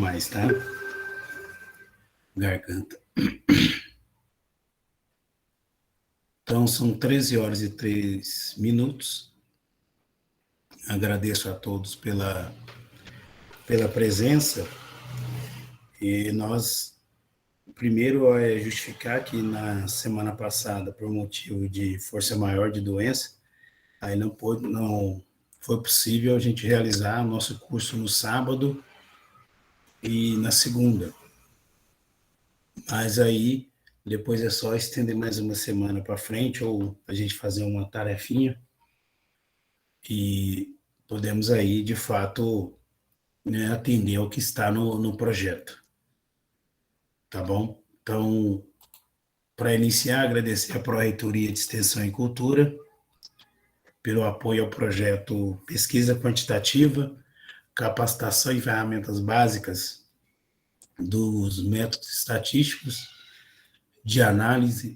mais, tá? Garganta. Então, são 13 horas e 3 minutos. Agradeço a todos pela presença. E nós, primeiro, é justificar que na semana passada, por motivo de força maior de doença, aí não foi possível a gente realizar o nosso curso no sábado e na segunda. Mas aí, depois é só estender mais uma semana para frente, ou a gente fazer uma tarefinha, e podemos aí, de fato, né, atender ao que está no projeto. Tá bom? Então, para iniciar, agradecer a Pró-Reitoria de Extensão e Cultura pelo apoio ao projeto Pesquisa Quantitativa, Capacitação em Ferramentas Básicas dos Métodos Estatísticos de Análises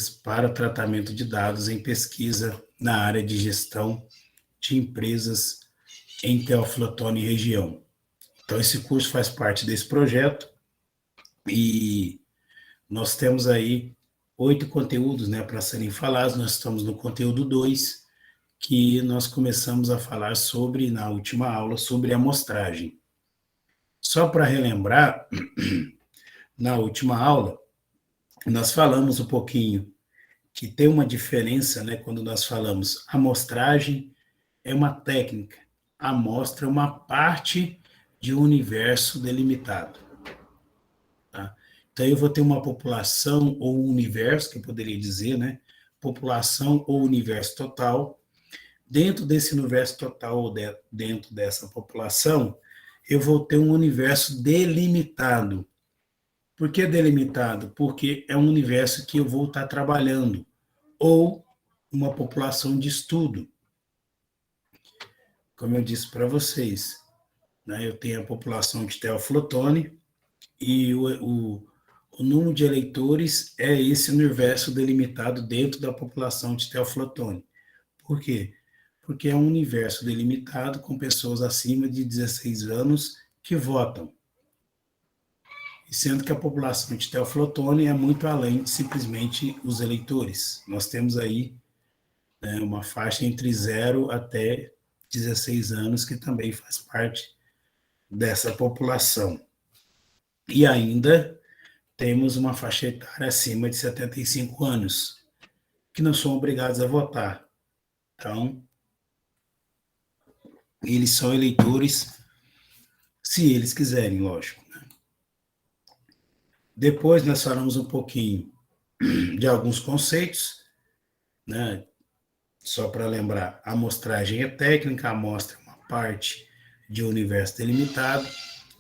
para tratamento de dados em pesquisa na área de gestão de empresas em Teófilo Otoni e região. Então, esse curso faz parte desse projeto e nós temos aí 8 conteúdos, né, para serem falados. Nós estamos no conteúdo 2, que nós começamos a falar sobre, na última aula, sobre amostragem. Só para relembrar, na última aula, nós falamos um pouquinho que tem uma diferença, né, quando nós falamos amostragem é uma técnica, a amostra é uma parte de um universo delimitado. Tá? Então, eu vou ter uma população ou um universo, que eu poderia dizer, né, população ou universo total. Dentro desse universo total, ou dentro dessa população, eu vou ter um universo delimitado. Por que delimitado? Porque é um universo que eu vou estar trabalhando, ou uma população de estudo. Como eu disse para vocês, né, eu tenho a população de Teófilo Otoni e o número de eleitores é esse universo delimitado dentro da população de Teófilo Otoni. Por quê? Porque é um universo delimitado com pessoas acima de 16 anos que votam. E sendo que a população de Teófilo Otoni é muito além de simplesmente os eleitores. Nós temos aí, né, uma faixa entre 0 até 16 anos que também faz parte dessa população. E ainda temos uma faixa etária acima de 75 anos, que não são obrigados a votar. Então, eles são eleitores se eles quiserem, lógico. Né? Depois nós falamos um pouquinho de alguns conceitos, né? Só para lembrar, a amostragem é técnica, a amostra é uma parte de um universo delimitado.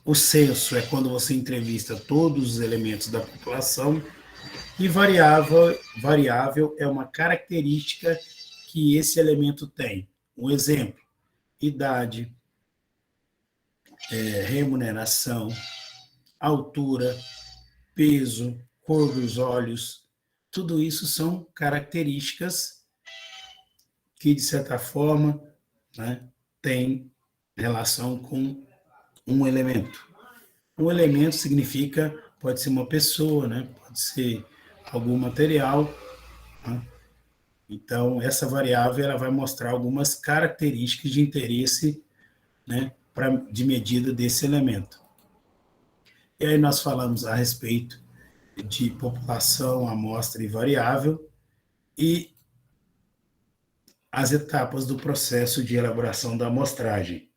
O censo é quando você entrevista todos os elementos da população. E variável é uma característica que esse elemento tem. Um exemplo, idade, remuneração, altura, peso, cor dos olhos, tudo isso são características que, de certa forma, né, têm relação com um elemento. Um elemento significa, pode ser uma pessoa, né, pode ser algum material, né? Então, essa variável ela vai mostrar algumas características de interesse, né, de medida desse elemento. E aí nós falamos a respeito de população, amostra e variável, e as etapas do processo de elaboração da amostragem,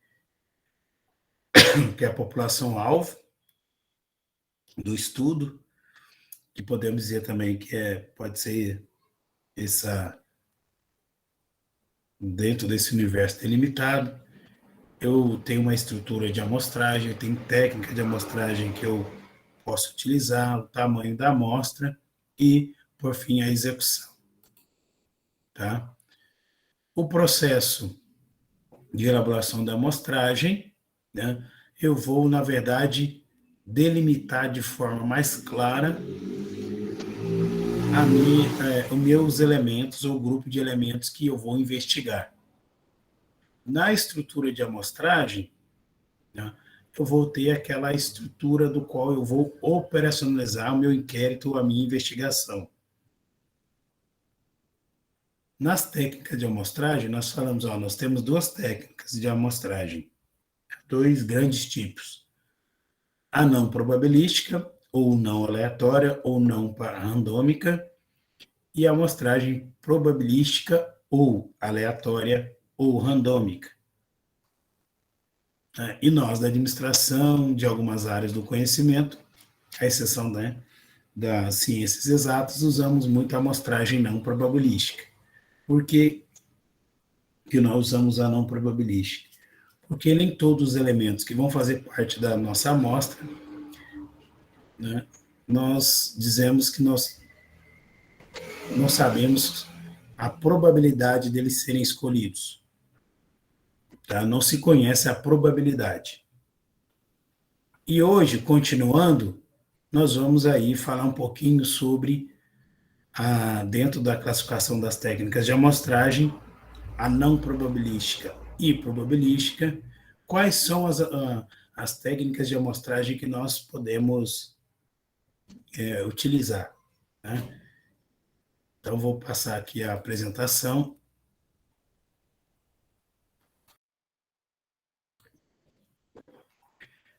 que é a população-alvo do estudo, que podemos dizer também que pode ser dentro desse universo delimitado. Eu tenho uma estrutura de amostragem, eu tenho técnica de amostragem que eu posso utilizar, o tamanho da amostra e, por fim, a execução. Tá? O processo de elaboração da amostragem, né, eu vou, na verdade, delimitar de forma mais clara os meus elementos ou grupo de elementos que eu vou investigar. Na estrutura de amostragem, né, eu vou ter aquela estrutura do qual eu vou operacionalizar o meu inquérito, a minha investigação. Nas técnicas de amostragem, nós falamos, nós temos duas técnicas de amostragem, dois grandes tipos. A não probabilística, ou não aleatória, ou não randômica, e a amostragem probabilística, ou aleatória, ou randômica. E nós, da administração, de algumas áreas do conhecimento, à exceção, né, das ciências exatas, usamos muito a amostragem não probabilística. Por que nós usamos a não probabilística? Porque nem todos os elementos que vão fazer parte da nossa amostra, né, nós dizemos que nós não sabemos a probabilidade deles serem escolhidos. Tá? Não se conhece a probabilidade. E hoje, continuando, nós vamos aí falar um pouquinho sobre, dentro da classificação das técnicas de amostragem, a não probabilística e probabilística, quais são as técnicas de amostragem que nós podemos utilizar. Né? Então, vou passar aqui a apresentação.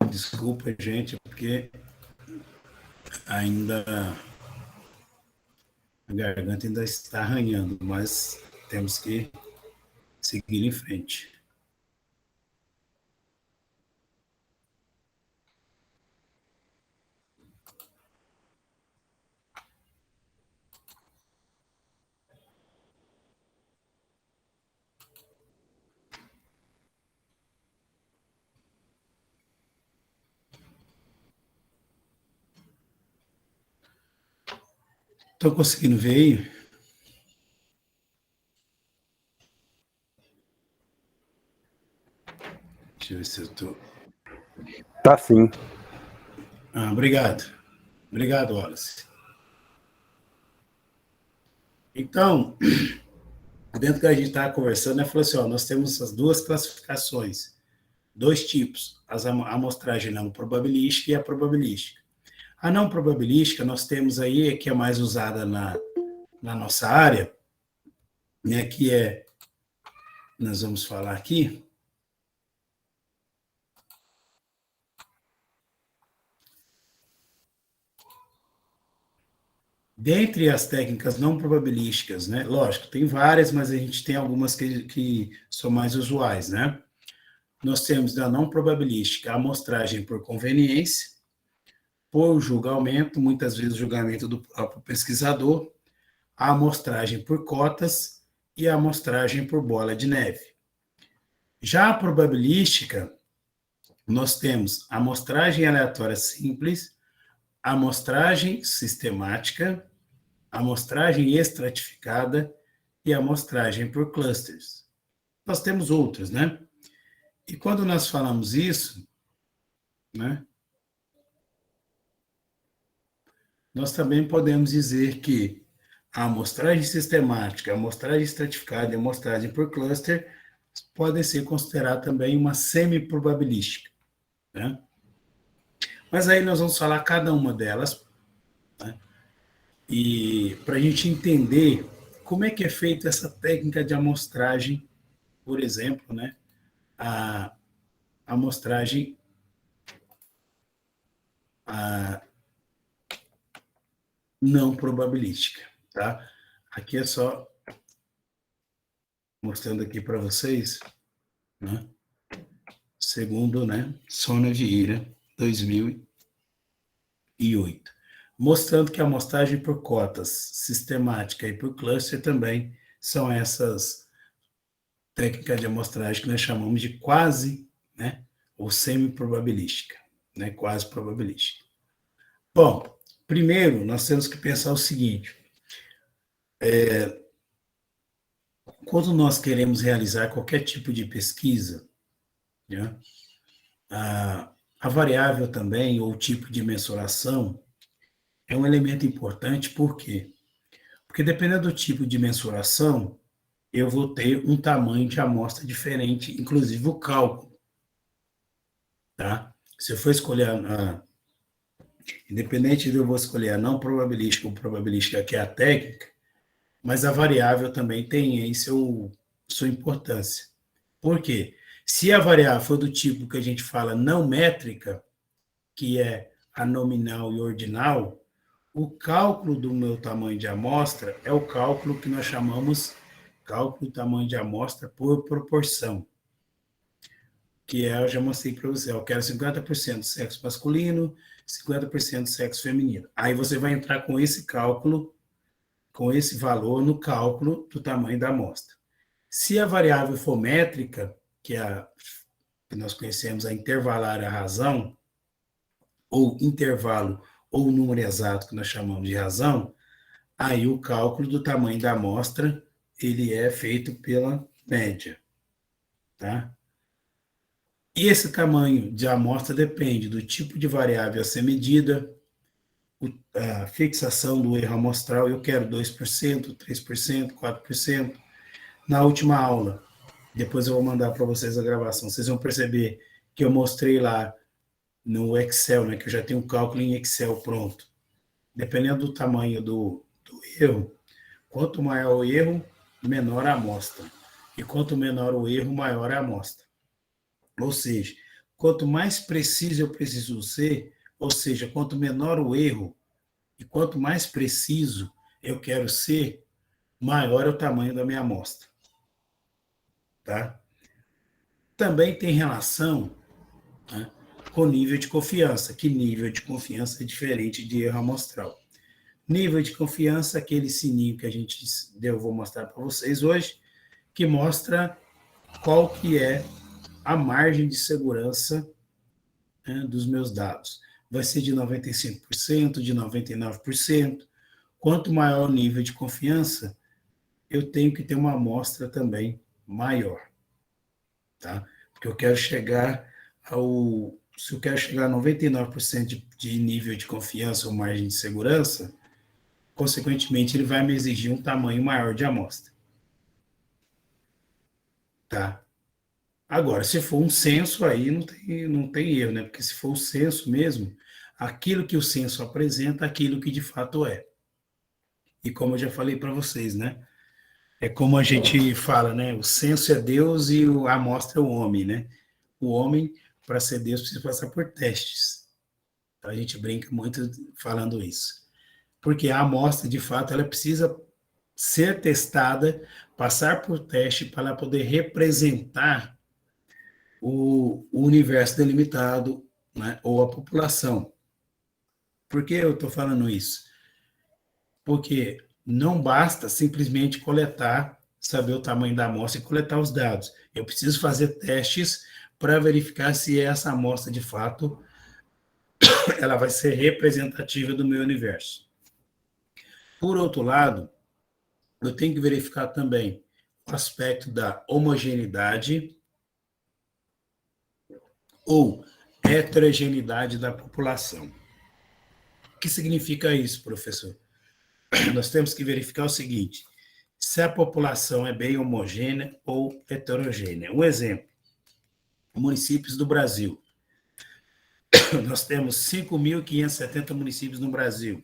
Desculpa, gente, porque ainda a garganta ainda está arranhando, mas temos que seguir em frente. Estão conseguindo ver aí? Deixa eu ver se eu estou... Tá sim. Obrigado. Obrigado, Wallace. Então, dentro que a gente estava conversando, né, falou assim, nós temos as duas classificações, dois tipos, a amostragem não probabilística e a probabilística. A não probabilística nós temos aí, que é mais usada na nossa área, né, que é, nós vamos falar aqui, dentre as técnicas não probabilísticas, né? Lógico, tem várias, mas a gente tem algumas que são mais usuais, né? Nós temos da não probabilística a amostragem por conveniência, por julgamento, muitas vezes o julgamento do próprio pesquisador, a amostragem por cotas e a amostragem por bola de neve. Já a probabilística, nós temos a amostragem aleatória simples, a amostragem sistemática, a amostragem estratificada e a amostragem por clusters. Nós temos outras, né? E quando nós falamos isso, né, nós também podemos dizer que a amostragem sistemática, a amostragem estratificada e a amostragem por cluster podem ser consideradas também uma semi-probabilística. Né? Mas aí nós vamos falar cada uma delas, né? E para a gente entender como é que é feita essa técnica de amostragem, por exemplo, né? A amostragem não probabilística, tá? Aqui é só mostrando aqui para vocês, né? Segundo, né, Sônia Vieira, 2008, mostrando que a amostragem por cotas sistemática e por cluster também são essas técnicas de amostragem que nós chamamos de quase, né, ou semi-probabilística, né, quase probabilística. Bom, primeiro nós temos que pensar o seguinte, quando nós queremos realizar qualquer tipo de pesquisa, né, a variável também, ou tipo de mensuração, é um elemento importante, por quê? Porque dependendo do tipo de mensuração, eu vou ter um tamanho de amostra diferente, inclusive o cálculo, tá? Se eu for escolher, independente de eu vou escolher a não probabilística ou probabilística, que é a técnica, mas a variável também tem aí sua importância. Por quê? Se a variável for do tipo que a gente fala não métrica, que é a nominal e ordinal, o cálculo do meu tamanho de amostra é o cálculo que nós chamamos cálculo do tamanho de amostra por proporção, que eu já mostrei para você. Eu quero 50% sexo masculino, 50% sexo feminino. Aí você vai entrar com esse cálculo, com esse valor no cálculo do tamanho da amostra. Se a variável for métrica, que nós conhecemos a intervalar a razão, ou intervalo, ou número exato, que nós chamamos de razão, aí o cálculo do tamanho da amostra, ele é feito pela média, tá? E esse tamanho de amostra depende do tipo de variável a ser medida, a fixação do erro amostral, eu quero 2%, 3%, 4%. Na última aula, depois eu vou mandar para vocês a gravação, vocês vão perceber que eu mostrei lá no Excel, né, que eu já tenho um cálculo em Excel pronto. Dependendo do tamanho do erro, quanto maior o erro, menor a amostra. E quanto menor o erro, maior a amostra. Ou seja, quanto mais preciso eu preciso ser, ou seja, quanto menor o erro e quanto mais preciso eu quero ser, maior é o tamanho da minha amostra. Tá? Também tem relação, né, com nível de confiança, que nível de confiança é diferente de erro amostral. Nível de confiança, aquele sininho que a gente deu, vou mostrar para vocês hoje, que mostra qual que é a margem de segurança, né, dos meus dados. Vai ser de 95%, de 99%. Quanto maior o nível de confiança, eu tenho que ter uma amostra também maior. Tá? Porque eu quero chegar se eu quero chegar a 99% de nível de confiança ou margem de segurança, consequentemente, ele vai me exigir um tamanho maior de amostra. Tá? Agora, se for um censo, aí não tem erro, né? Porque se for o censo mesmo, aquilo que o censo apresenta, aquilo que de fato é. E como eu já falei para vocês, né? É como a gente fala, né? O censo é Deus e a amostra é o homem, né? O homem, para ser Deus, precisa passar por testes. Então, a gente brinca muito falando isso. Porque a amostra, de fato, ela precisa ser testada, passar por teste para ela poder representar o universo delimitado, né, ou a população. Por que eu estou falando isso? Porque não basta simplesmente coletar, saber o tamanho da amostra e coletar os dados. Eu preciso fazer testes para verificar se essa amostra, de fato, ela vai ser representativa do meu universo. Por outro lado, eu tenho que verificar também o aspecto da homogeneidade ou heterogeneidade da população. O que significa isso, professor? Nós temos que verificar o seguinte: se a população é bem homogênea ou heterogênea. Um exemplo: municípios do Brasil. Nós temos 5.570 municípios no Brasil,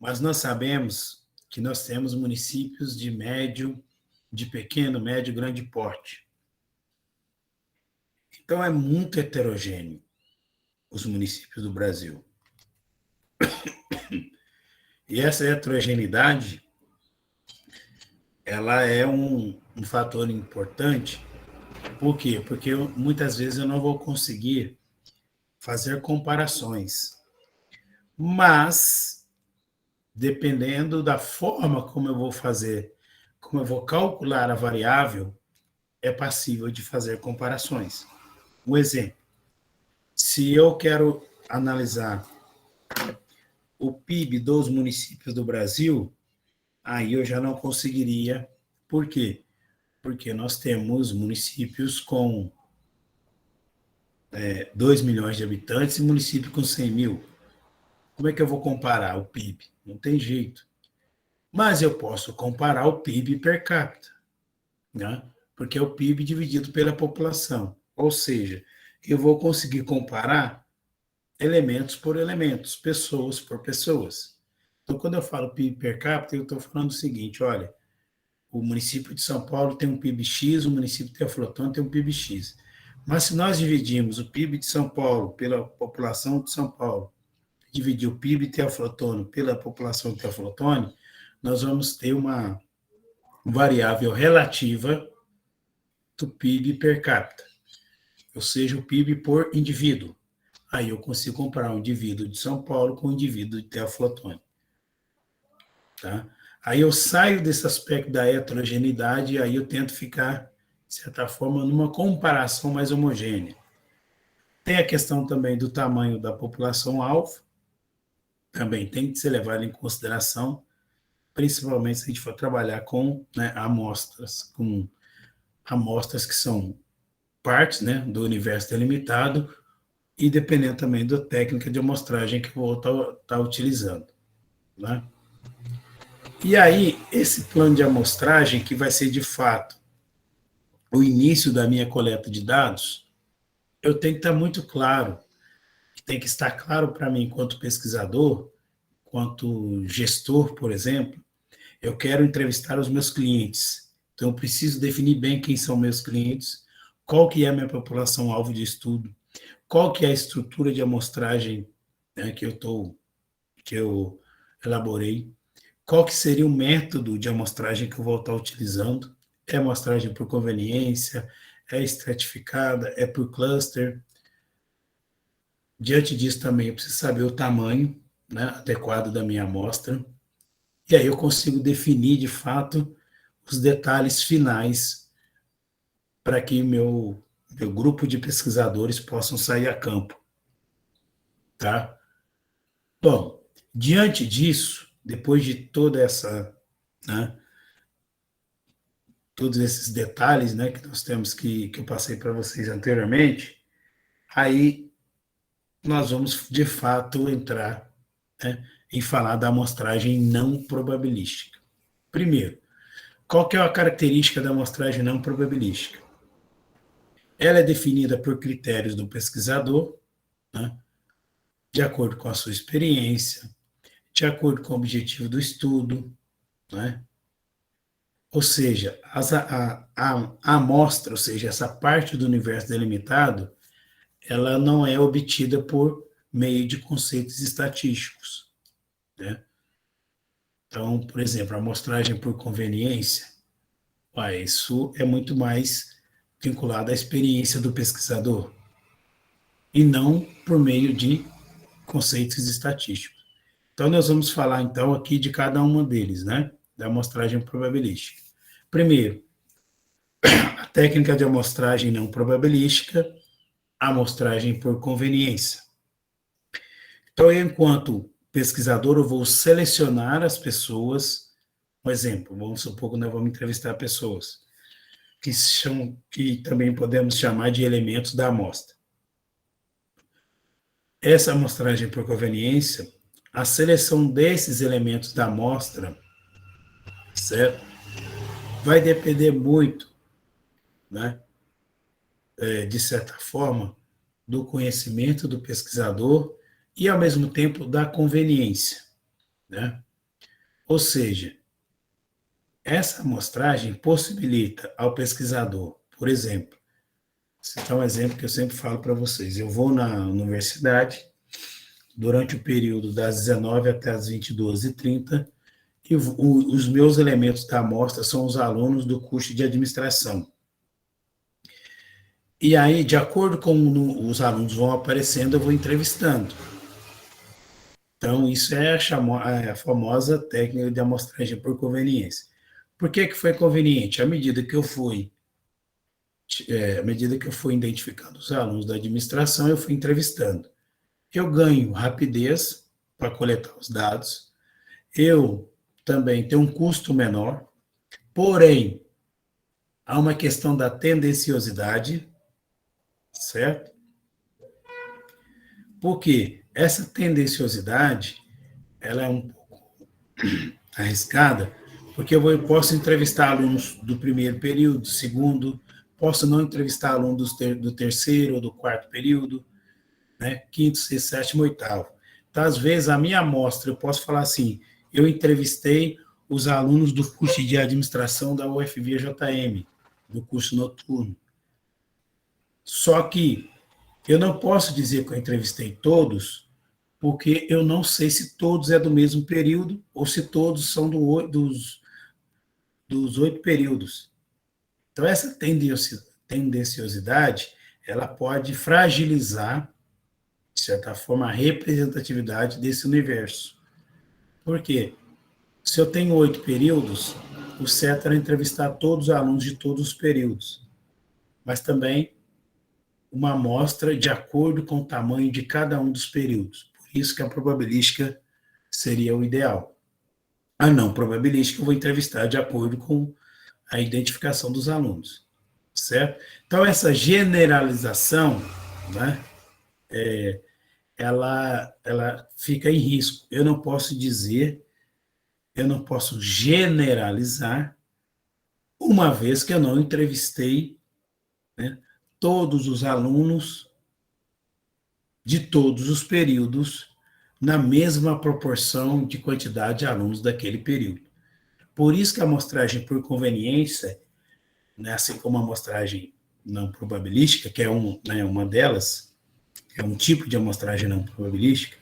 mas nós sabemos que nós temos municípios de médio, de pequeno, médio, grande porte. Então, é muito heterogêneo os municípios do Brasil. E essa heterogeneidade, ela é um fator importante. Por quê? Porque muitas vezes eu não vou conseguir fazer comparações. Mas, dependendo da forma como eu vou fazer, como eu vou calcular a variável, é passível de fazer comparações. Um exemplo: se eu quero analisar o PIB dos municípios do Brasil, aí eu já não conseguiria. Por quê? Porque nós temos municípios com 2 milhões de habitantes e município com 100 mil. Como é que eu vou comparar o PIB? Não tem jeito. Mas eu posso comparar o PIB per capita, né? Porque é o PIB dividido pela população. Ou seja, eu vou conseguir comparar elementos por elementos, pessoas por pessoas. Então, quando eu falo PIB per capita, eu estou falando o seguinte, olha, o município de São Paulo tem um PIB X, o município de Teoflotone tem um PIB X. Mas se nós dividirmos o PIB de São Paulo pela população de São Paulo, dividir o PIB de Teoflotone pela população de Teoflotone, nós vamos ter uma variável relativa do PIB per capita, ou seja, o PIB por indivíduo. Aí eu consigo comparar um indivíduo de São Paulo com um indivíduo de Teoflotone. Tá? Aí eu saio desse aspecto da heterogeneidade e aí eu tento ficar, de certa forma, numa comparação mais homogênea. Tem a questão também do tamanho da população-alvo, também tem que ser levado em consideração, principalmente se a gente for trabalhar com, né, amostras que são partes, né, do universo delimitado, e dependendo também da técnica de amostragem que eu vou estar utilizando. Né? E aí, esse plano de amostragem, que vai ser de fato o início da minha coleta de dados, eu tenho que estar muito claro, tem que estar claro para mim, enquanto pesquisador, enquanto gestor, por exemplo, eu quero entrevistar os meus clientes. Então, eu preciso definir bem quem são meus clientes, qual que é a minha população-alvo de estudo, qual que é a estrutura de amostragem, né, que eu elaborei, qual que seria o método de amostragem que eu vou estar utilizando, é amostragem por conveniência, é estratificada, é por cluster. Diante disso também eu preciso saber o tamanho, né, adequado da minha amostra, e aí eu consigo definir, de fato, os detalhes finais para que meu grupo de pesquisadores possam sair a campo. Tá? Bom, diante disso, depois de toda essa, né, todos esses detalhes, né, que nós temos que eu passei para vocês anteriormente, aí nós vamos, de fato, entrar, né, em falar da amostragem não probabilística. Primeiro, qual que é a característica da amostragem não probabilística? Ela é definida por critérios do pesquisador, né, de acordo com a sua experiência, de acordo com o objetivo do estudo, né? Ou seja, a amostra, ou seja, essa parte do universo delimitado, ela não é obtida por meio de conceitos estatísticos, né? Então, por exemplo, a amostragem por conveniência, isso é muito mais vinculado à experiência do pesquisador, e não por meio de conceitos estatísticos. Então, nós vamos falar, então, aqui de cada uma deles, né? Da amostragem probabilística. Primeiro, a técnica de amostragem não probabilística, a amostragem por conveniência. Então, eu, enquanto pesquisador, eu vou selecionar as pessoas. Um exemplo, vamos supor que nós vamos entrevistar pessoas que também podemos chamar de elementos da amostra. Essa amostragem por conveniência, a seleção desses elementos da amostra, certo? Vai depender muito, né, de certa forma, do conhecimento do pesquisador e, ao mesmo tempo, da conveniência, né? Ou seja, essa amostragem possibilita ao pesquisador, por exemplo, citar um exemplo que eu sempre falo para vocês, eu vou na universidade durante o período das 19 até as 22h30, e os meus elementos da amostra são os alunos do curso de administração. E aí, de acordo com os alunos vão aparecendo, eu vou entrevistando. Então, isso é a famosa técnica de amostragem por conveniência. Por que foi conveniente? À medida que eu fui identificando os alunos da administração, eu fui entrevistando. Eu ganho rapidez para coletar os dados, eu também tenho um custo menor, porém, há uma questão da tendenciosidade, certo? Porque essa tendenciosidade, ela é um pouco arriscada, porque eu posso entrevistar alunos do primeiro período, do segundo, posso não entrevistar aluno do terceiro ou do quarto período, né? Quinto, sexto, sétimo, oitavo. Então, às vezes, a minha amostra, eu posso falar assim, eu entrevistei os alunos do curso de administração da UFVJM, do curso noturno. Só que eu não posso dizer que eu entrevistei todos, porque eu não sei se todos é do mesmo período ou se todos são dos 8 períodos. Então, essa tendenciosidade, ela pode fragilizar, de certa forma, a representatividade desse universo. Por quê? Se eu tenho 8 períodos, o certo era entrevistar todos os alunos de todos os períodos, mas também uma amostra de acordo com o tamanho de cada um dos períodos. Por isso que a probabilística seria o ideal. A não probabilística eu vou entrevistar de acordo com a identificação dos alunos, certo? Então, essa generalização, né, ela fica em risco. Eu não posso generalizar, uma vez que eu não entrevistei, né, todos os alunos de todos os períodos na mesma proporção de quantidade de alunos daquele período. Por isso que a amostragem por conveniência, né, assim como a amostragem não probabilística, que é uma delas, é um tipo de amostragem não probabilística,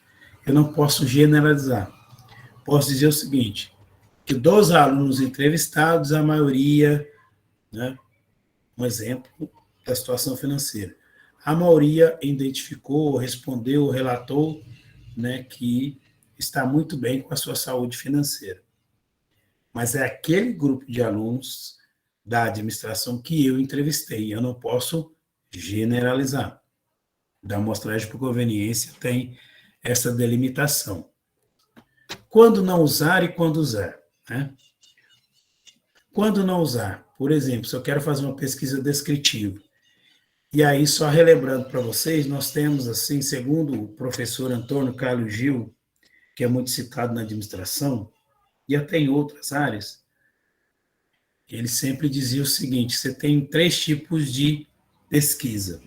eu não posso generalizar. Posso dizer o seguinte, que dos alunos entrevistados, a maioria, né, um exemplo da situação financeira, a maioria identificou, respondeu, relatou, né, que está muito bem com a sua saúde financeira. Mas é aquele grupo de alunos da administração que eu entrevistei. Eu não posso generalizar. Da amostragem por conveniência tem essa delimitação. Quando não usar e quando usar, né? Quando não usar, por exemplo, se eu quero fazer uma pesquisa descritiva, e aí, só relembrando para vocês, nós temos, assim, segundo o professor Antônio Carlos Gil, que é muito citado na administração, e até em outras áreas, ele sempre dizia o seguinte, você tem 3 tipos de pesquisa.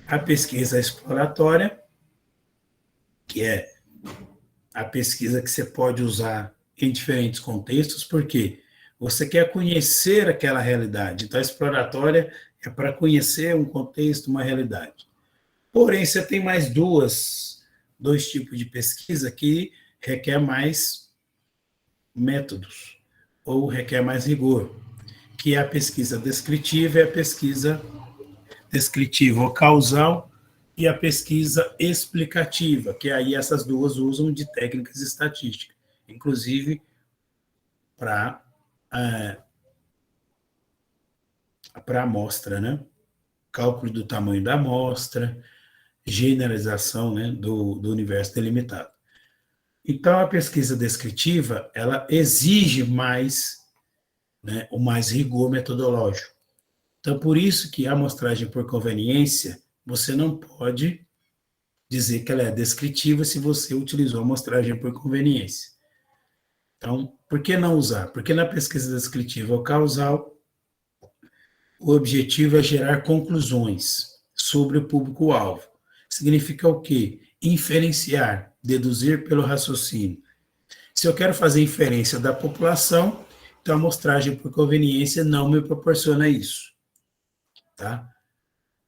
A pesquisa exploratória, que é a pesquisa que você pode usar em diferentes contextos, porque você quer conhecer aquela realidade. Então, a exploratória é para conhecer um contexto, uma realidade. Porém, você tem mais dois tipos de pesquisa que requer mais métodos, ou requer mais rigor, que é a pesquisa descritiva e a pesquisa descritiva ou causal, e a pesquisa explicativa, que aí essas duas usam de técnicas estatísticas, inclusive para a amostra, né? Cálculo do tamanho da amostra, generalização, né, do universo delimitado. Então, a pesquisa descritiva, ela exige mais, né, o mais rigor metodológico. Então, por isso que a amostragem por conveniência, você não pode dizer que ela é descritiva se você utilizou a amostragem por conveniência. Então, por que não usar? Porque na pesquisa descritiva ou causal, o objetivo é gerar conclusões sobre o público-alvo. Significa o quê? Inferenciar, deduzir pelo raciocínio. Se eu quero fazer inferência da população, então a amostragem por conveniência não me proporciona isso. Tá?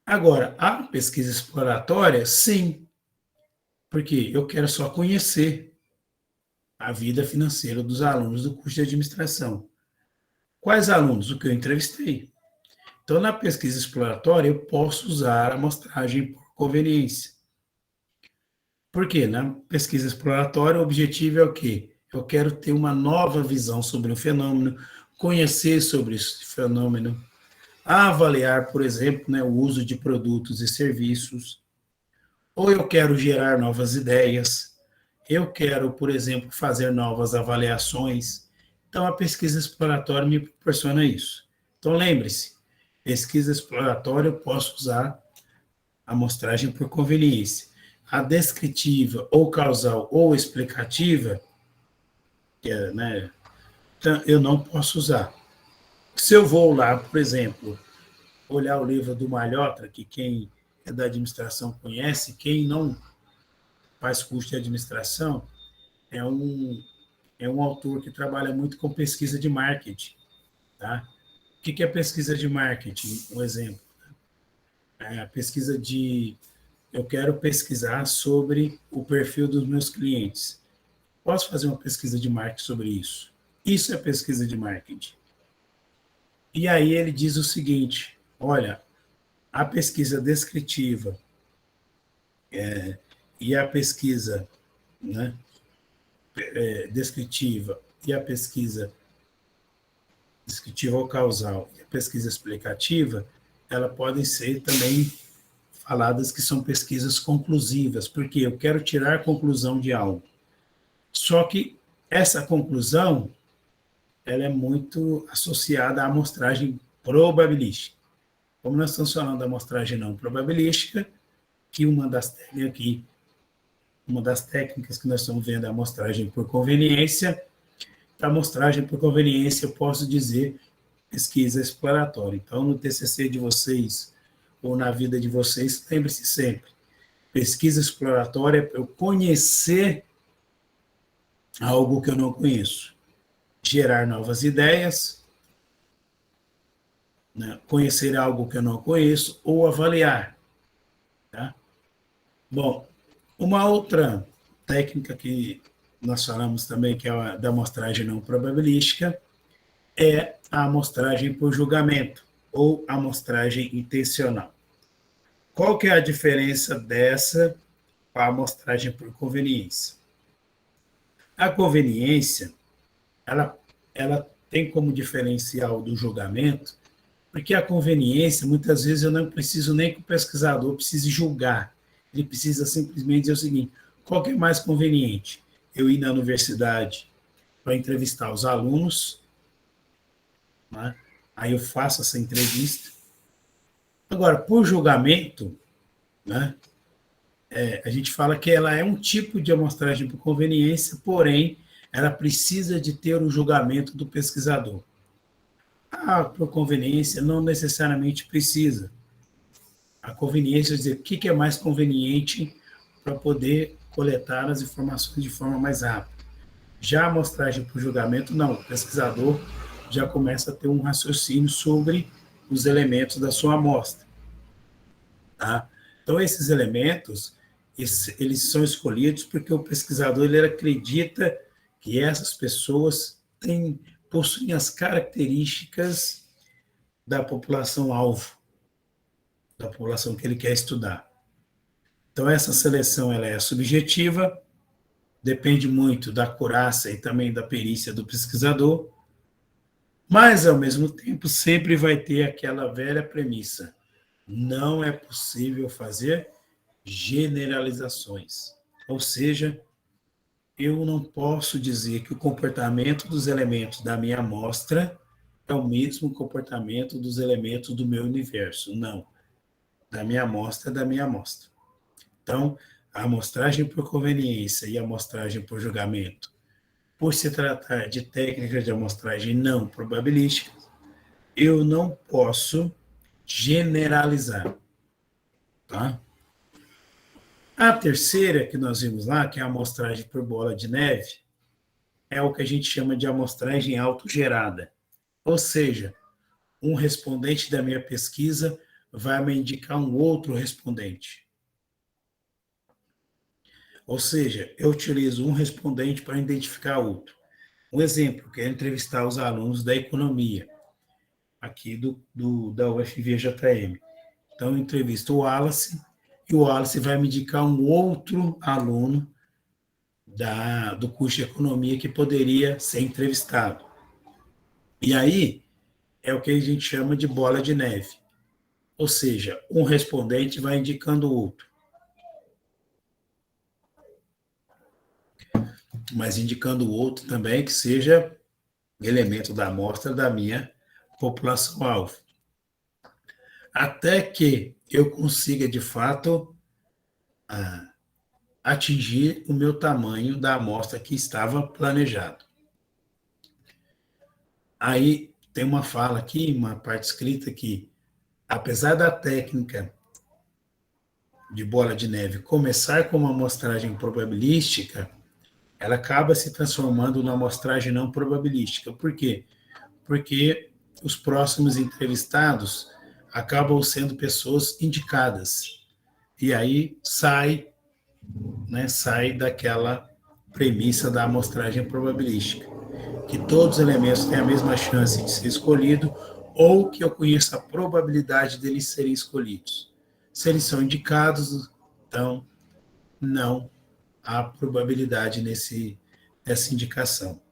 Agora, a pesquisa exploratória, sim, porque eu quero só conhecer a vida financeira dos alunos do curso de administração. Quais alunos? O que eu entrevistei. Então, na pesquisa exploratória, eu posso usar a amostragem por conveniência. Por quê? Na pesquisa exploratória, o objetivo é o quê? Eu quero ter uma nova visão sobre o fenômeno, conhecer sobre esse fenômeno, avaliar, por exemplo, né, o uso de produtos e serviços, ou eu quero gerar novas ideias, eu quero, por exemplo, fazer novas avaliações. Então, a pesquisa exploratória me proporciona isso. Então, lembre-se, pesquisa exploratória eu posso usar a amostragem por conveniência. A descritiva, ou causal, ou explicativa, eu não posso usar. Se eu vou lá, por exemplo, olhar o livro do Malhotra, que quem é da administração conhece, quem não faz curso de administração, é um autor que trabalha muito com pesquisa de marketing. Tá? O que é pesquisa de marketing? Um exemplo. É a pesquisa de... Eu quero pesquisar sobre o perfil dos meus clientes. Posso fazer uma pesquisa de marketing sobre isso? Isso é pesquisa de marketing. E aí ele diz o seguinte, olha, a pesquisa descritiva e a pesquisa, né, descritiva e a pesquisa descritiva ou causal e a pesquisa explicativa, elas podem ser também faladas que são pesquisas conclusivas, porque eu quero tirar a conclusão de algo. Só que essa conclusão, ela é muito associada à amostragem probabilística. Como nós estamos falando da amostragem não probabilística, que uma das técnicas que nós estamos vendo é a amostragem por conveniência. A amostragem por conveniência, eu posso dizer pesquisa exploratória. Então, no TCC de vocês, ou na vida de vocês, lembre-se sempre, pesquisa exploratória é para eu conhecer algo que eu não conheço, gerar novas ideias, né? Conhecer algo que eu não conheço, ou avaliar. Tá? Bom, uma outra técnica que nós falamos também, que é a da amostragem não probabilística, é a amostragem por julgamento, ou amostragem intencional. Qual que é a diferença dessa para a amostragem por conveniência? A conveniência, ela tem como diferencial do julgamento, porque a conveniência, muitas vezes, eu não preciso nem que o pesquisador precise julgar. Ele precisa simplesmente dizer o seguinte, qual que é mais conveniente? Eu ir na universidade para entrevistar os alunos, né? Aí eu faço essa entrevista. Agora, por julgamento, né? A gente fala que ela é um tipo de amostragem por conveniência, porém, ela precisa de ter o julgamento do pesquisador. Por conveniência, não necessariamente precisa. A conveniência é dizer o que é mais conveniente para poder coletar as informações de forma mais rápida. Já a amostragem por julgamento, não. O pesquisador já começa a ter um raciocínio sobre os elementos da sua amostra. Tá? Então, esses elementos, eles são escolhidos porque o pesquisador ele acredita que essas pessoas possuem as características da população-alvo, da população que ele quer estudar. Então, essa seleção ela é subjetiva, depende muito da acurácia e também da perícia do pesquisador, mas, ao mesmo tempo, sempre vai ter aquela velha premissa. Não é possível fazer generalizações. Ou seja, eu não posso dizer que o comportamento dos elementos da minha amostra é o mesmo comportamento dos elementos do meu universo. Não. Da minha amostra é da minha amostra. Então, a amostragem por conveniência e a amostragem por julgamento, por se tratar de técnicas de amostragem não probabilísticas, eu não posso generalizar. Tá? A terceira que nós vimos lá, que é a amostragem por bola de neve, é o que a gente chama de amostragem autogerada. Ou seja, um respondente da minha pesquisa vai me indicar um outro respondente. Ou seja, eu utilizo um respondente para identificar outro. Um exemplo, que é entrevistar os alunos da economia, aqui da UFVJM. Então, eu entrevisto o Wallace, e o Wallace vai me indicar um outro aluno do curso de economia que poderia ser entrevistado. E aí, é o que a gente chama de bola de neve. Ou seja, um respondente vai indicando o outro. Mas indicando o outro também que seja elemento da amostra da minha população-alvo. Até que eu consiga, de fato, atingir o meu tamanho da amostra que estava planejado. Aí tem uma fala aqui, uma parte escrita aqui, apesar da técnica de bola de neve começar com uma amostragem probabilística, ela acaba se transformando numa amostragem não probabilística. Por quê? Porque os próximos entrevistados acabam sendo pessoas indicadas. E aí sai daquela premissa da amostragem probabilística, que todos os elementos têm a mesma chance de ser escolhido ou que eu conheça a probabilidade deles serem escolhidos. Se eles são indicados, então não há probabilidade nessa indicação.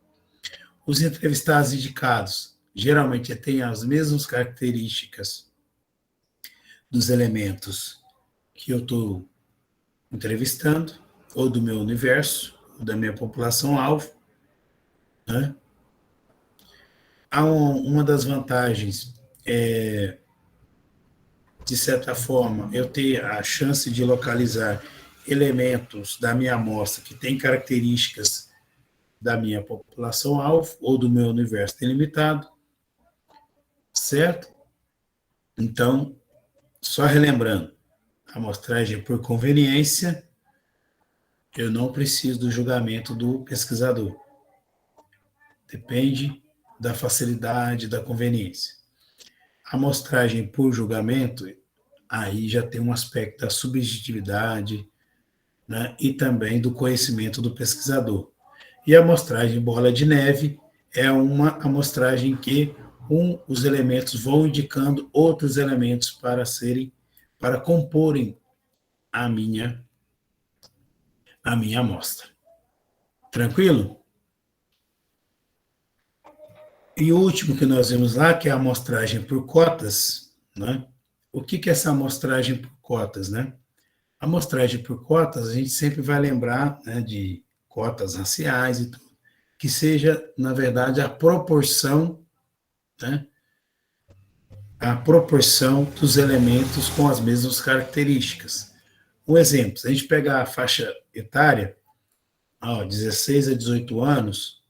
Os entrevistados indicados geralmente têm as mesmas características dos elementos que eu estou entrevistando, ou do meu universo, ou da minha população-alvo. Né? Há uma das vantagens de certa forma, eu ter a chance de localizar elementos da minha amostra que têm características da minha população-alvo ou do meu universo delimitado, certo? Então, só relembrando, amostragem por conveniência, eu não preciso do julgamento do pesquisador. Depende da facilidade, da conveniência. Amostragem por julgamento, aí já tem um aspecto da subjetividade, né, e também do conhecimento do pesquisador. E a amostragem bola de neve é uma amostragem que os elementos vão indicando outros elementos para comporem a minha amostra. Tranquilo? E o último que nós vimos lá, que é a amostragem por cotas, né? O que é essa amostragem por cotas, né? A amostragem por cotas, a gente sempre vai lembrar, né, de cotas raciais e tudo, que seja, na verdade, a proporção, né, a proporção dos elementos com as mesmas características. Um exemplo, se a gente pegar a faixa etária, 16 a 18 anos,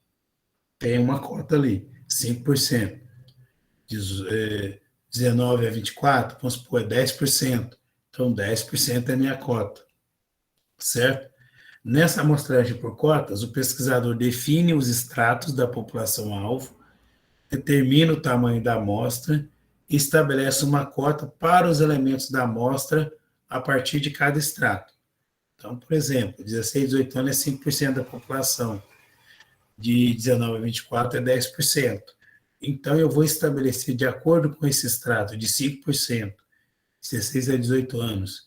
tem uma cota ali, 5%. 19 a 24, vamos supor, é 10%. Então, 10% é a minha cota, certo? Nessa amostragem por cotas, o pesquisador define os estratos da população-alvo, determina o tamanho da amostra e estabelece uma cota para os elementos da amostra a partir de cada extrato. Então, por exemplo, 16 a 18 anos é 5% da população, de 19 a 24 é 10%. Então, eu vou estabelecer, de acordo com esse extrato de 5%, 16 a 18 anos,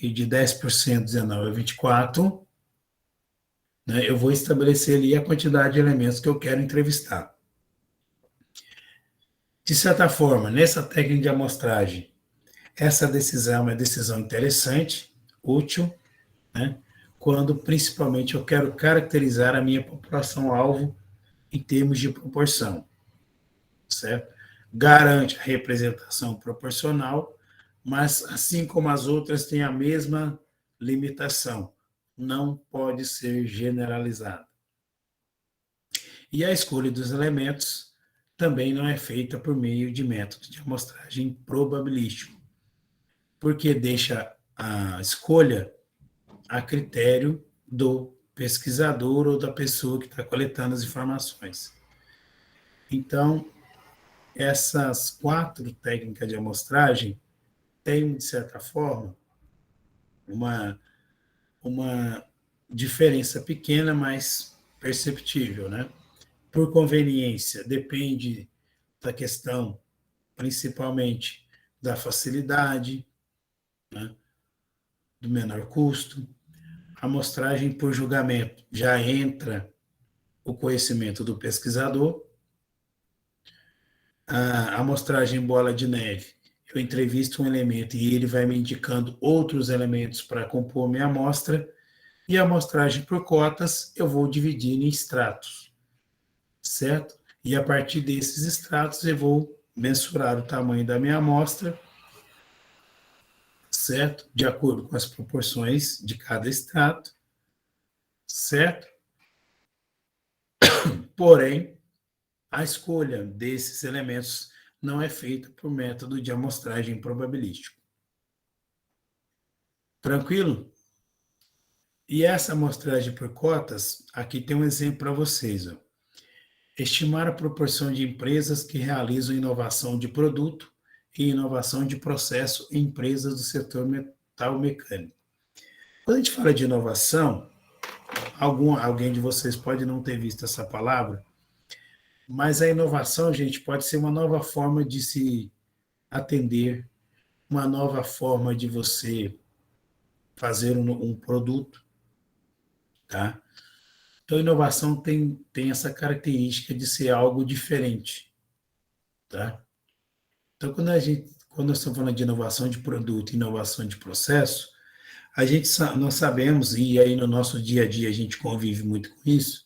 e de 10%, 19 a 24, né, eu vou estabelecer ali a quantidade de elementos que eu quero entrevistar. De certa forma, nessa técnica de amostragem, essa decisão é uma decisão interessante, útil, né, quando principalmente eu quero caracterizar a minha população-alvo em termos de proporção, certo? Garante a representação proporcional, mas, assim como as outras, tem a mesma limitação, não pode ser generalizada. E a escolha dos elementos também não é feita por meio de método de amostragem probabilístico, porque deixa a escolha a critério do pesquisador ou da pessoa que está coletando as informações. Então, essas 4 técnicas de amostragem têm, de certa forma, uma diferença pequena, mas perceptível, né? Por conveniência, depende da questão, principalmente, da facilidade, né? Do menor custo. A amostragem por julgamento já entra o conhecimento do pesquisador. A amostragem bola de neve, eu entrevisto um elemento e ele vai me indicando outros elementos para compor minha amostra. E a amostragem por cotas, eu vou dividir em estratos, certo? E a partir desses estratos, eu vou mensurar o tamanho da minha amostra, certo? De acordo com as proporções de cada extrato, certo? Porém, a escolha desses elementos não é feita por método de amostragem probabilístico. Tranquilo? E essa amostragem por cotas, aqui tem um exemplo para vocês. Ó. Estimar a proporção de empresas que realizam inovação de produto e inovação de processo em empresas do setor metal mecânico. Quando a gente fala de inovação, alguém de vocês pode não ter visto essa palavra, mas a inovação, gente, pode ser uma nova forma de se atender, uma nova forma de você fazer um produto, tá? Então, inovação tem essa característica de ser algo diferente, tá? Então, quando nós estamos falando de inovação de produto e inovação de processo, nós sabemos, e aí no nosso dia a dia a gente convive muito com isso,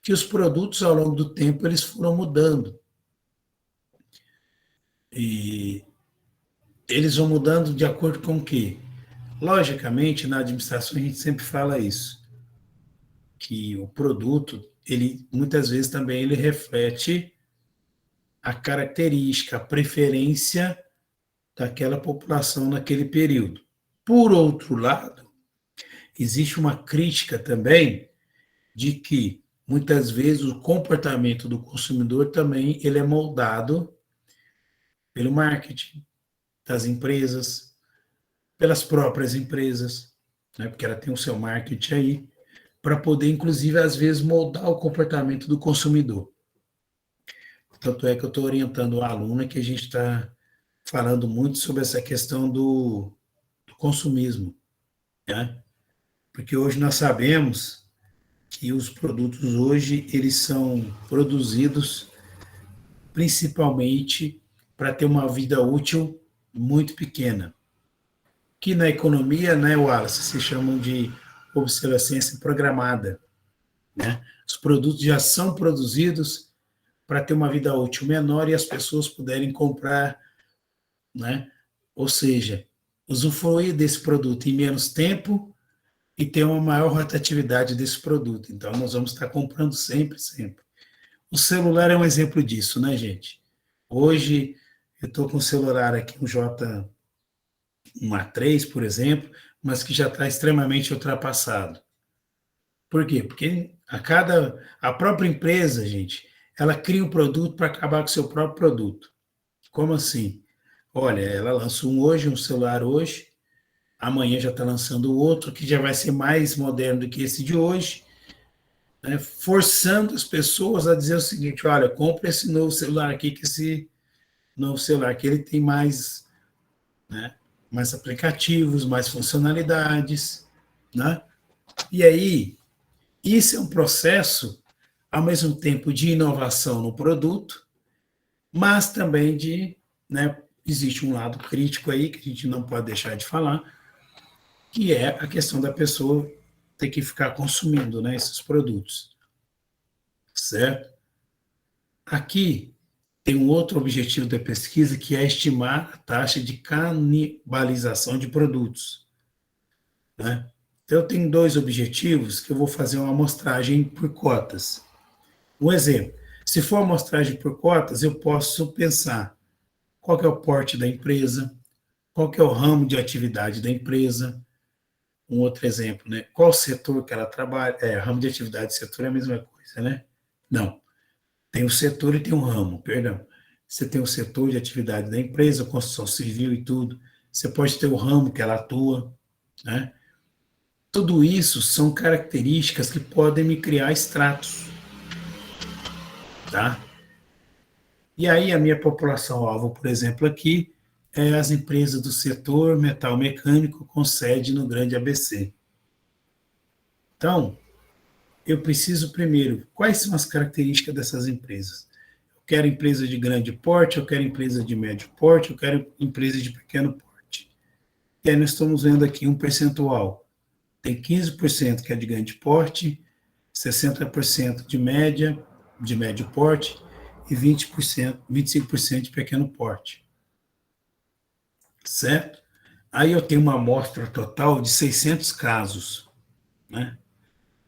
que os produtos ao longo do tempo eles foram mudando. E eles vão mudando de acordo com o quê? Logicamente, na administração a gente sempre fala isso, que o produto, ele muitas vezes também ele reflete a característica, a preferência daquela população naquele período. Por outro lado, existe uma crítica também de que muitas vezes o comportamento do consumidor também ele é moldado pelo marketing das empresas, pelas próprias empresas, né? Porque ela tem o seu marketing aí, para poder, inclusive, às vezes, moldar o comportamento do consumidor. Tanto é que eu estou orientando o aluno que a gente está falando muito sobre essa questão do consumismo, né? Porque hoje nós sabemos que os produtos hoje, eles são produzidos principalmente para ter uma vida útil muito pequena, que na economia, né, Wallace, se chamam de obsolescência programada, né? Os produtos já são produzidos para ter uma vida útil menor e as pessoas puderem comprar, né? Ou seja, usufruir desse produto em menos tempo e ter uma maior rotatividade desse produto. Então, nós vamos estar comprando sempre, sempre. O celular é um exemplo disso, né, gente? Hoje, eu estou com o celular aqui, um J1A3, por exemplo, mas que já está extremamente ultrapassado. Por quê? Porque a própria empresa, gente, ela cria um produto para acabar com o seu próprio produto. Como assim? Olha, ela lançou um celular hoje, amanhã já está lançando outro, que já vai ser mais moderno do que esse de hoje, né? Forçando as pessoas a dizer o seguinte, olha, compre esse novo celular aqui, que esse novo celular aqui ele tem mais, né, mais aplicativos, mais funcionalidades, né? E aí, isso é um processo, ao mesmo tempo, de inovação no produto, mas também né, existe um lado crítico aí, que a gente não pode deixar de falar, que é a questão da pessoa ter que ficar consumindo, né, esses produtos, certo? Aqui tem um outro objetivo da pesquisa, que é estimar a taxa de canibalização de produtos, né? Então, eu tenho dois objetivos que eu vou fazer uma amostragem por cotas. Um exemplo, se for amostragem por cotas, eu posso pensar qual que é o porte da empresa, qual que é o ramo de atividade da empresa. Um outro exemplo, né? Qual setor que ela trabalha? Ramo de atividade e setor é a mesma coisa, né? Não. Tem o setor e tem o ramo, perdão. Você tem o setor de atividade da empresa, construção civil e tudo. Você pode ter o ramo que ela atua, né? Tudo isso são características que podem me criar estratos, tá? E aí a minha população-alvo, por exemplo, aqui, é as empresas do setor metal mecânico com sede no Grande ABC. Então, eu preciso primeiro, quais são as características dessas empresas? Eu quero empresa de grande porte, eu quero empresa de médio porte, eu quero empresa de pequeno porte. E aí nós estamos vendo aqui um percentual. Tem 15% que é de grande porte, 60% de média, de médio porte, e 20%, 25% de pequeno porte. Certo? Aí eu tenho uma amostra total de 600 casos, né?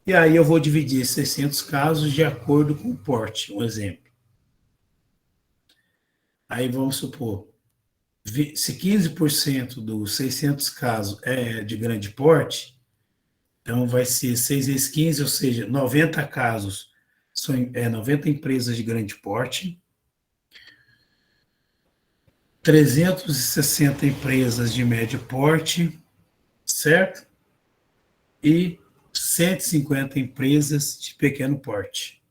E aí eu vou dividir esses 600 casos de acordo com o porte, um exemplo. Aí vamos supor, se 15% dos 600 casos é de grande porte, então vai ser 6 vezes 15, ou seja, 90 casos, são 90 empresas de grande porte, 360 empresas de médio porte, certo? E 150 empresas de pequeno porte.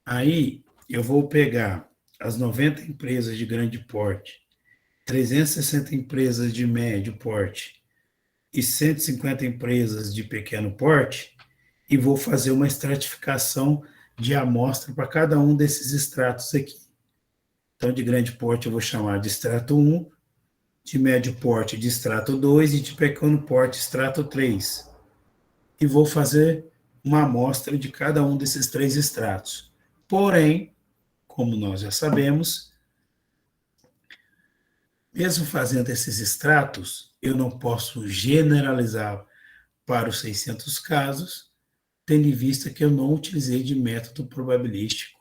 Aí eu vou pegar as 90 empresas de grande porte, 360 empresas de médio porte e 150 empresas de pequeno porte e vou fazer uma estratificação de amostra para cada um desses estratos aqui. Então, de grande porte eu vou chamar de extrato 1, de médio porte de extrato 2 e de pequeno porte extrato 3. E vou fazer uma amostra de cada um desses 3 extratos. Porém, como nós já sabemos, mesmo fazendo esses extratos, eu não posso generalizar para os 600 casos, tendo em vista que eu não utilizei de método probabilístico,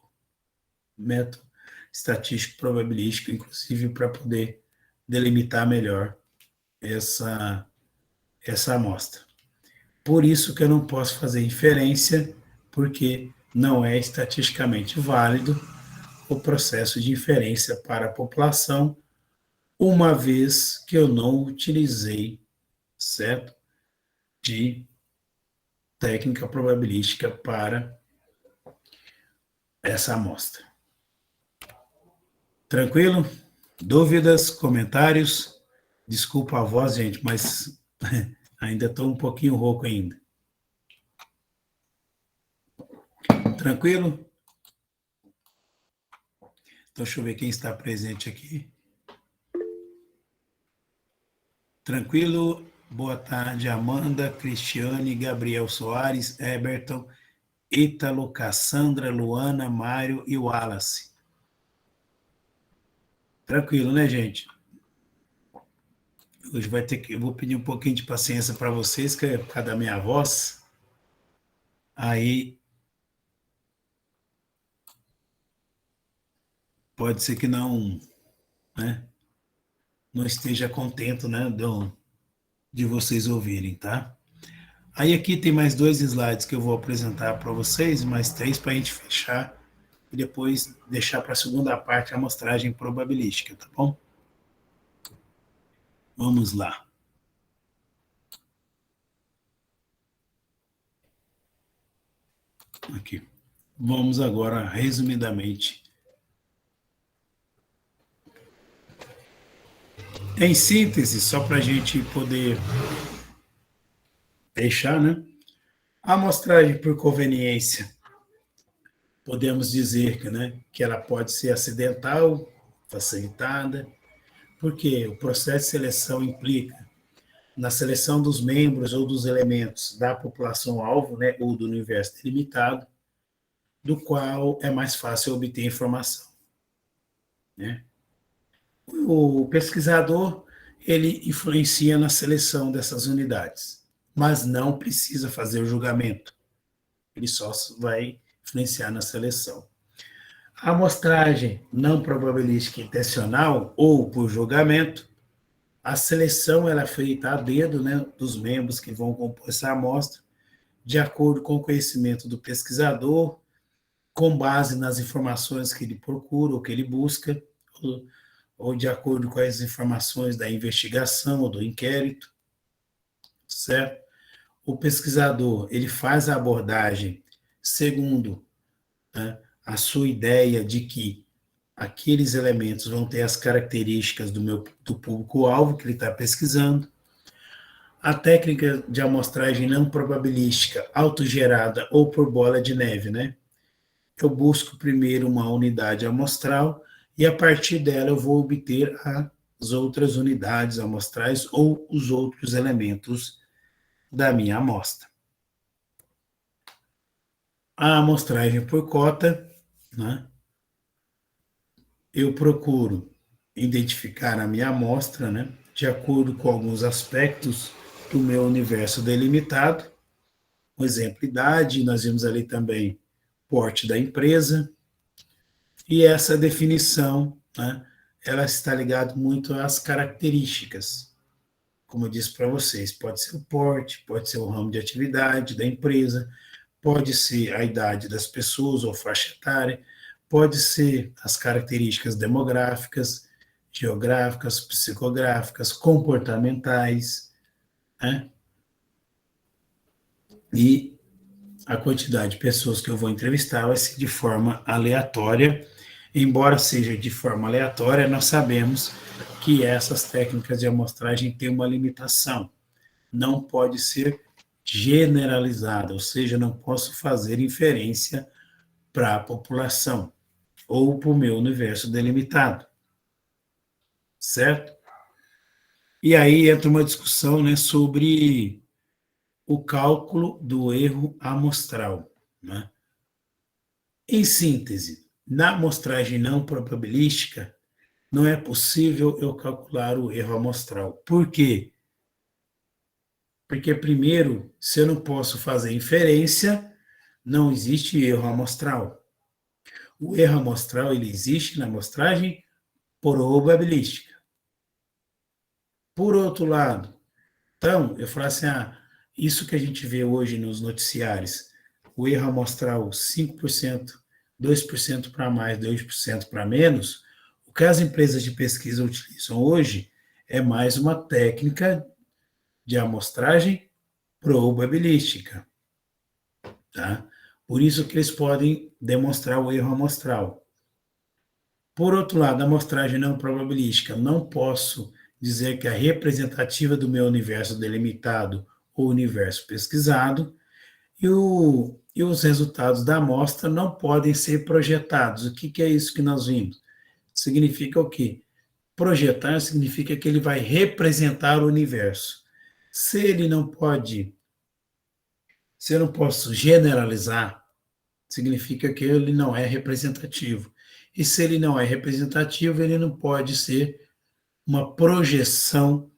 método estatístico probabilístico, inclusive para poder delimitar melhor essa amostra. Por isso que eu não posso fazer inferência, porque não é estatisticamente válido o processo de inferência para a população, uma vez que eu não utilizei, certo, de técnica probabilística para essa amostra. Tranquilo? Dúvidas, comentários? Desculpa a voz, gente, mas ainda estou um pouquinho rouco ainda. Tranquilo? Então, deixa eu ver quem está presente aqui. Tranquilo? Boa tarde, Amanda, Cristiane, Gabriel Soares, Eberton, Ítalo, Cassandra, Luana, Mário e Wallace. Tranquilo, né, gente? Hoje vai ter que... Eu vou pedir um pouquinho de paciência para vocês, que é por causa da minha voz. Aí... Pode ser que não... né, não esteja contento, né, de vocês ouvirem, tá? Aí aqui tem mais 2 slides que eu vou apresentar para vocês, mais 3 para a gente fechar e depois deixar para a segunda parte a amostragem probabilística, tá bom? Vamos lá. Aqui. Vamos agora, resumidamente. Em síntese, só para a gente poder fechar, né? A amostragem por conveniência, podemos dizer que, né, que ela pode ser acidental, facilitada, porque o processo de seleção implica na seleção dos membros ou dos elementos da população-alvo, né, ou do universo delimitado, do qual é mais fácil obter informação, né? O pesquisador, ele influencia na seleção dessas unidades, mas não precisa fazer o julgamento. Ele só vai influenciar na seleção. A amostragem não probabilística intencional ou por julgamento, a seleção ela é feita a dedo, né, dos membros que vão compor essa amostra, de acordo com o conhecimento do pesquisador, com base nas informações que ele procura ou que ele busca, ou de acordo com as informações da investigação ou do inquérito, certo? O pesquisador, ele faz a abordagem segundo, né, a sua ideia de que aqueles elementos vão ter as características do público-alvo que ele está pesquisando. A técnica de amostragem não probabilística, autogerada ou por bola de neve, né? Eu busco primeiro uma unidade amostral e a partir dela eu vou obter as outras unidades amostrais ou os outros elementos da minha amostra. A amostragem por cota, né? Eu procuro identificar a minha amostra, né, de acordo com alguns aspectos do meu universo delimitado. Um exemplo, idade, nós vimos ali também porte da empresa, E essa definição, né, ela está ligada muito às características. Como eu disse para vocês, pode ser o porte, pode ser o ramo de atividade da empresa, pode ser a idade das pessoas ou faixa etária, pode ser as características demográficas, geográficas, psicográficas, comportamentais, né? E a quantidade de pessoas que eu vou entrevistar vai ser de forma aleatória. Embora seja de forma aleatória, nós sabemos que essas técnicas de amostragem têm uma limitação. Não pode ser generalizada, ou seja, não posso fazer inferência para a população ou para o meu universo delimitado, certo? E aí entra uma discussão, né, sobre o cálculo do erro amostral, né? Em síntese, na amostragem não probabilística, não é possível eu calcular o erro amostral. Por quê? Porque, primeiro, se eu não posso fazer inferência, não existe erro amostral. O erro amostral ele existe na amostragem probabilística. Por outro lado, então, eu falo assim, isso que a gente vê hoje nos noticiários, o erro amostral 5%, 2% para mais, 2% para menos, o que as empresas de pesquisa utilizam hoje é mais uma técnica de amostragem probabilística, tá? Por isso que eles podem demonstrar o erro amostral. Por outro lado, a amostragem não probabilística, não posso dizer que é representativa do meu universo delimitado ou universo pesquisado, e os resultados da amostra não podem ser projetados. O que é isso que nós vimos? Significa o quê? Projetar significa que ele vai representar o universo. Se ele não pode, se eu não posso generalizar, significa que ele não é representativo. E se ele não é representativo, ele não pode ser uma projeção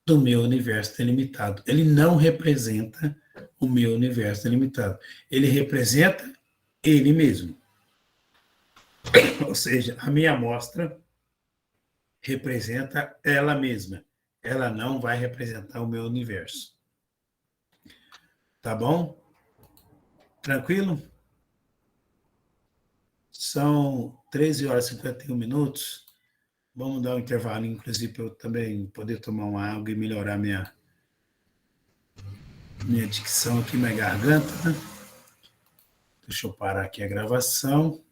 do meu universo delimitado. Ele não representa o meu universo delimitado. Ele representa ele mesmo. Ou seja, a minha amostra representa ela mesma. Ela não vai representar o meu universo. Tá bom? Tranquilo? São 13 horas e 51 minutos. Vamos dar um intervalo, inclusive, para eu também poder tomar uma água e melhorar minha dicção aqui, minha garganta. Né? Deixa eu parar aqui a gravação.